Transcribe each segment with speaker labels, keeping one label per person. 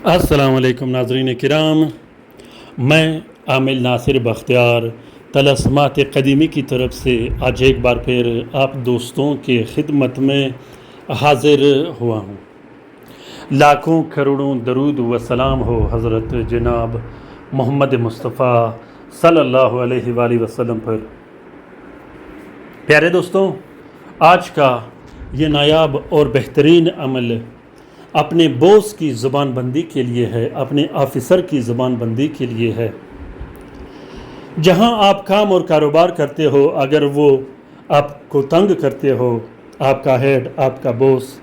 Speaker 1: अस्सलाम वालेकुम नाज़रीन किराम, मैं आमिल नासिर बख्तियार तलस्मात क़दीमी की तरफ से आज एक बार फिर आप दोस्तों के खिदमत में हाज़िर हुआ हूँ। लाखों करोड़ों दरूद व सलाम हो हज़रत जनाब मोहम्मद मुस्तफ़ा सल्लल्लाहु अलैहि वसल्लम पर। प्यारे दोस्तों, आज का ये नायाब और बेहतरीन अमल अपने बॉस की ज़ुबान बंदी के लिए है, अपने ऑफिसर की ज़ुबान बंदी के लिए है। जहां आप काम और कारोबार करते हो, अगर वो आपको तंग करते हो, आपका हेड, आपका बॉस,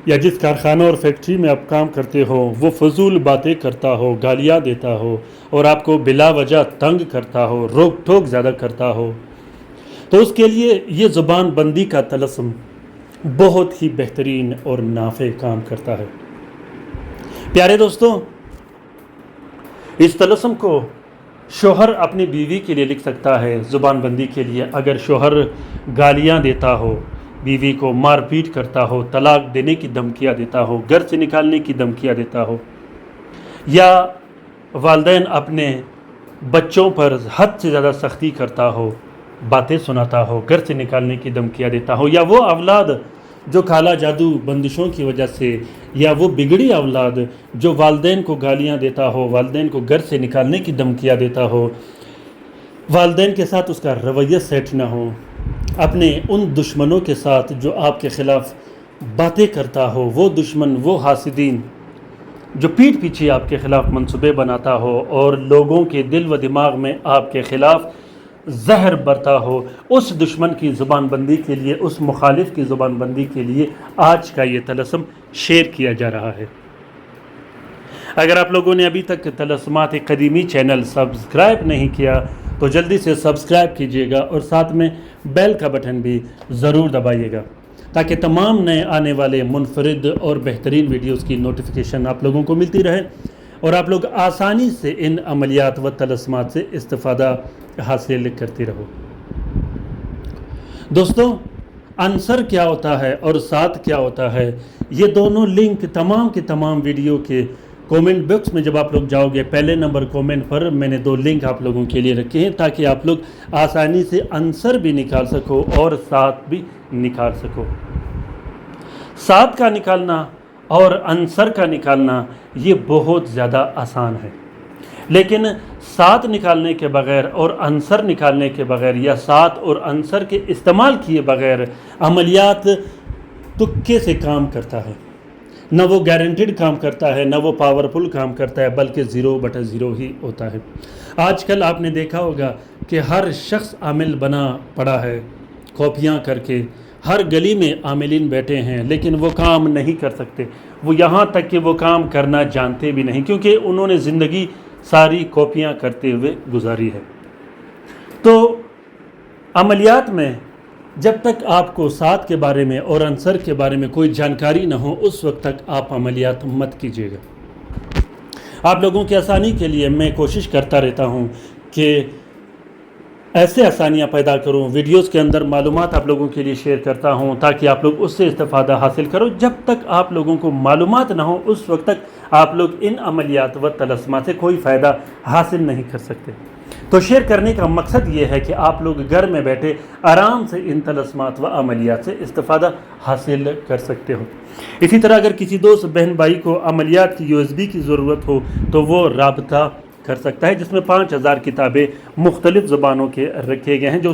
Speaker 1: या जिस कारखाना और फैक्ट्री में आप काम करते हो वो फजूल बातें करता हो, गालियां देता हो और आपको बिला वजह तंग करता हो, रोक टोक ज़्यादा करता हो, तो उसके लिए ये ज़ुबान बंदी का तलस्म बहुत ही बेहतरीन और नाफे काम करता है। प्यारे दोस्तों, इस तलस्म को शोहर अपनी बीवी के लिए लिख सकता है ज़ुबान बंदी के लिए। अगर शोहर गालियां देता हो, बीवी को मार पीट करता हो, तलाक देने की धमकियां देता हो, घर से निकालने की धमकियां देता हो, या वालिदैन अपने बच्चों पर हद से ज़्यादा सख्ती करता हो, बातें सुनाता हो, घर से निकालने की धमकियां देता हो, या वो औलाद जो काला जादू बंदिशों की वजह से, या वो बिगड़ी औलाद जो वालिदैन को गालियां देता हो, वालिदैन को घर से निकालने की धमकियां देता हो, वालिदैन के साथ उसका रवैया सेट ना हो, अपने उन दुश्मनों के साथ जो आपके ख़िलाफ़ बातें करता हो, वो दुश्मन, वो हासिदीन जो पीठ पीछे आपके ख़िलाफ़ मंसूबे बनाता हो और लोगों के दिल व दिमाग में आपके ख़िलाफ़ जहर बरता हो, उस दुश्मन की ज़ुबान बंदी के लिए, उस मुखालिफ की ज़ुबान बंदी के लिए आज का ये तलस्म शेयर किया जा रहा है। अगर आप लोगों ने अभी तक तलस्मात क़दीमी चैनल सब्सक्राइब नहीं किया तो जल्दी से सब्सक्राइब कीजिएगा और साथ में बेल का बटन भी ज़रूर दबाइएगा ताकि तमाम नए आने वाले मुनफरिद और बेहतरीन वीडियोज़ की नोटिफिकेशन आप लोगों को मिलती रहे और आप लोग आसानी से इन अमलियात व तलस्मात से इस्तिफ़ादा हासिल करते रहो। दोस्तों, आंसर क्या होता है और साथ क्या होता है, ये दोनों लिंक तमाम के तमाम वीडियो के कमेंट बॉक्स में जब आप लोग जाओगे, पहले नंबर कमेंट पर मैंने 2 लिंक आप लोगों के लिए रखे हैं ताकि आप लोग आसानी से आंसर भी निकाल सको और साथ भी निकाल सको। साथ का निकालना और आंसर का निकालना ये बहुत ज़्यादा आसान है, लेकिन साथ निकालने के बग़ैर और आंसर निकालने के बग़ैर, या साथ और आंसर के इस्तेमाल किए बग़ैर अमलियात तुक्के से काम करता है। न वो गारंटेड काम करता है, न वो पावरफुल काम करता है, बल्कि 0/0 ही होता है। आजकल आपने देखा होगा कि हर शख्स आमिल बना पड़ा है, कॉपियाँ करके हर गली में आमिलीन बैठे हैं, लेकिन वो काम नहीं कर सकते। वो यहाँ तक कि वो काम करना जानते भी नहीं, क्योंकि उन्होंने ज़िंदगी सारी कॉपियाँ करते हुए गुजारी है। तो अमलियात में जब तक आपको साथ के बारे में और आंसर के बारे में कोई जानकारी न हो, उस वक्त तक आप अमलियात मत कीजिएगा। आप लोगों की आसानी के लिए मैं कोशिश करता रहता हूँ कि ऐसे आसानियाँ पैदा करूँ, वीडियोस के अंदर मालूमात आप लोगों के लिए शेयर करता हूँ ताकि आप लोग उससे इस्तिफ़ादा हासिल करो। जब तक आप लोगों को मालूमात ना हो, उस वक्त तक आप लोग इन अमलियात व तलस्मात से कोई फ़ायदा हासिल नहीं कर सकते। तो शेयर करने का मकसद ये है कि आप लोग घर में बैठे आराम से इन तलस्मात व अमलियात से इस्तिफ़ादा हासिल कर सकते हो। इसी तरह अगर किसी दोस्त बहन भाई को अमलियात की USB की ज़रूरत हो तो वो राबता कर सकता है, जिसमें 5000 किताबें मुख्तलिफ़ ज़ुबानों के रखे गए हैं, जो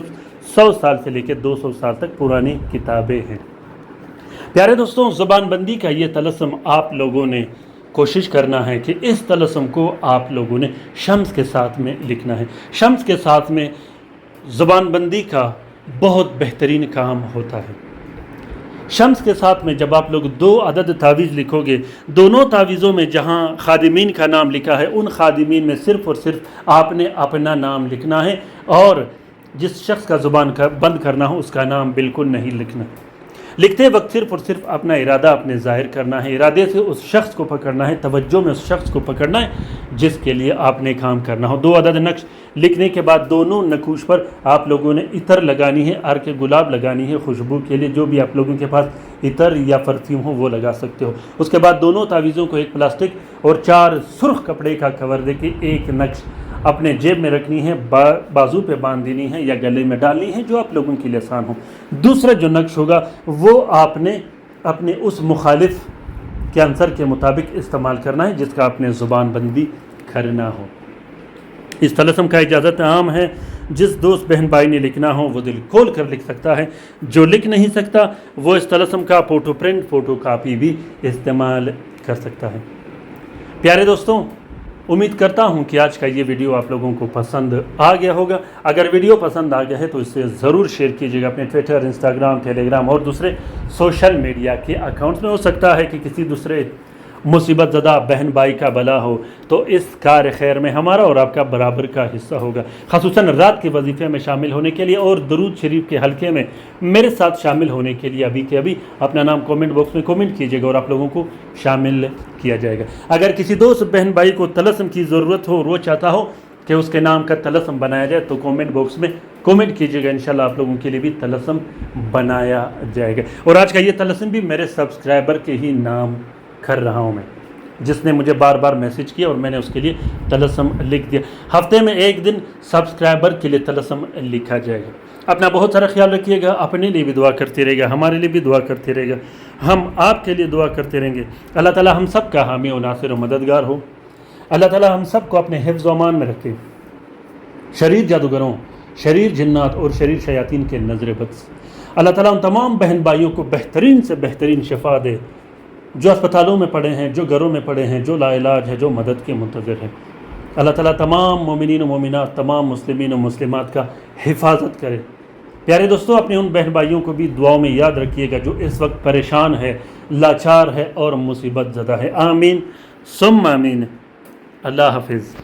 Speaker 1: 100 साल से लेकर 200 साल तक पुरानी किताबें हैं। प्यारे दोस्तों, ज़ुबान बंदी का ये तलस्म आप लोगों ने कोशिश करना है कि इस तलस्म को आप लोगों ने शम्स के साथ में लिखना है। शम्स के साथ में ज़ुबान बंदी का बहुत बेहतरीन काम होता है। शम्स के साथ में जब आप लोग 2 अदद तावीज़ लिखोगे, दोनों तावीज़ों में जहाँ खादिमीन का नाम लिखा है, उन खादिमीन में सिर्फ़ और सिर्फ आपने अपना नाम लिखना है और जिस शख्स का ज़ुबान का बंद करना हो उसका नाम बिल्कुल नहीं लिखना। لکھتے وقت صرف اور صرف اپنا ارادہ اپنے ظاہر کرنا ہے، ارادے سے اس شخص کو پکڑنا ہے، توجہ میں اس شخص کو پکڑنا ہے جس کے لیے آپ نے کام کرنا ہو۔ 2 عدد نقش لکھنے کے بعد دونوں نقوش پر آپ لوگوں نے عطر لگانی ہے، عرق گلاب لگانی ہے خوشبو کے لیے، جو بھی آپ لوگوں کے پاس عطر یا پرفیوم ہو وہ لگا سکتے ہو۔ اس کے بعد دونوں تعویذوں کو ایک پلاسٹک اور 4 سرخ کپڑے کا کور دے کے ایک نقش اپنے جیب میں رکھنی ہے، بازو پہ باندھ دینی ہے یا گلے میں ڈالنی ہے، جو آپ لوگوں کے لیے آسان ہو۔ دوسرا جو نقش ہوگا وہ آپ نے اپنے اس مخالف کے عنصر کے مطابق استعمال کرنا ہے جس کا آپ نے زبان بندی کرنا ہو۔ اس طلسم کا اجازت عام ہے، جس دوست بہن بھائی نے لکھنا ہو وہ دل کھول کر لکھ سکتا ہے، جو لکھ نہیں سکتا وہ اس طلسم کا فوٹو پرنٹ فوٹو کاپی بھی استعمال کر سکتا ہے۔ پیارے دوستوں، امید کرتا ہوں کہ آج کا یہ ویڈیو آپ لوگوں کو پسند آ گیا ہوگا۔ اگر ویڈیو پسند آ گیا ہے تو اسے ضرور شیئر کیجیے گا اپنے ٹویٹر، انسٹاگرام، ٹیلی گرام اور دوسرے سوشل میڈیا کے اکاؤنٹس میں۔ ہو سکتا ہے کہ کسی دوسرے مصیبت زدہ بہن بھائی کا بھلا ہو تو اس کار خیر میں ہمارا اور آپ کا برابر کا حصہ ہوگا۔ خصوصاً رات کے وظیفے میں شامل ہونے کے لیے اور درود شریف کے حلقے میں میرے ساتھ شامل ہونے کے لیے ابھی کے ابھی اپنا نام کومنٹ باکس میں کومنٹ کیجیے گا اور آپ لوگوں کو شامل کیا جائے گا۔ اگر کسی دوست بہن بھائی کو طلسم کی ضرورت ہو اور وہ چاہتا ہو کہ اس کے نام کا طلسم بنایا جائے تو کومنٹ باکس میں کومنٹ کیجیے گا، انشاءاللہ آپ لوگوں کے لیے بھی طلسم بنایا جائے گا۔ اور آج کا یہ طلسم بھی میرے سبسکرائبر کے ہی نام کر رہا ہوں میں، جس نے مجھے بار بار میسج کیا اور میں نے اس کے لیے طلسم لکھ دیا۔ ہفتے میں ایک دن سبسکرائبر کے لیے طلسم لکھا جائے گا۔ اپنا بہت سارا خیال رکھیے گا، اپنے لیے بھی دعا کرتے رہے گا، ہمارے لیے بھی دعا کرتے رہے گا، ہم آپ کے لیے دعا کرتے رہیں گے۔ اللہ تعالی ہم سب کا حامی و ناصر و مددگار ہو۔ اللہ تعالی ہم سب کو اپنے حفظ و امان میں رکھے، شریر جادوگروں، شریر جنات اور شریر شیاطین کے نظر بد سے۔ اللہ تعالیٰ ان تمام بہن بھائیوں کو بہترین سے بہترین شفا دے جو اسپتالوں میں پڑے ہیں، جو گھروں میں پڑے ہیں، جو لا علاج ہے، جو مدد کے منتظر ہیں۔ اللہ تعالیٰ تمام مومنین و مومنات، تمام مسلمین و مسلمات کا حفاظت کرے۔ پیارے دوستوں، اپنے ان بہن بھائیوں کو بھی دعاؤں میں یاد رکھیے گا جو اس وقت پریشان ہے، لاچار ہے اور مصیبت زدہ ہے۔ آمین ثم آمین۔ اللہ حافظ۔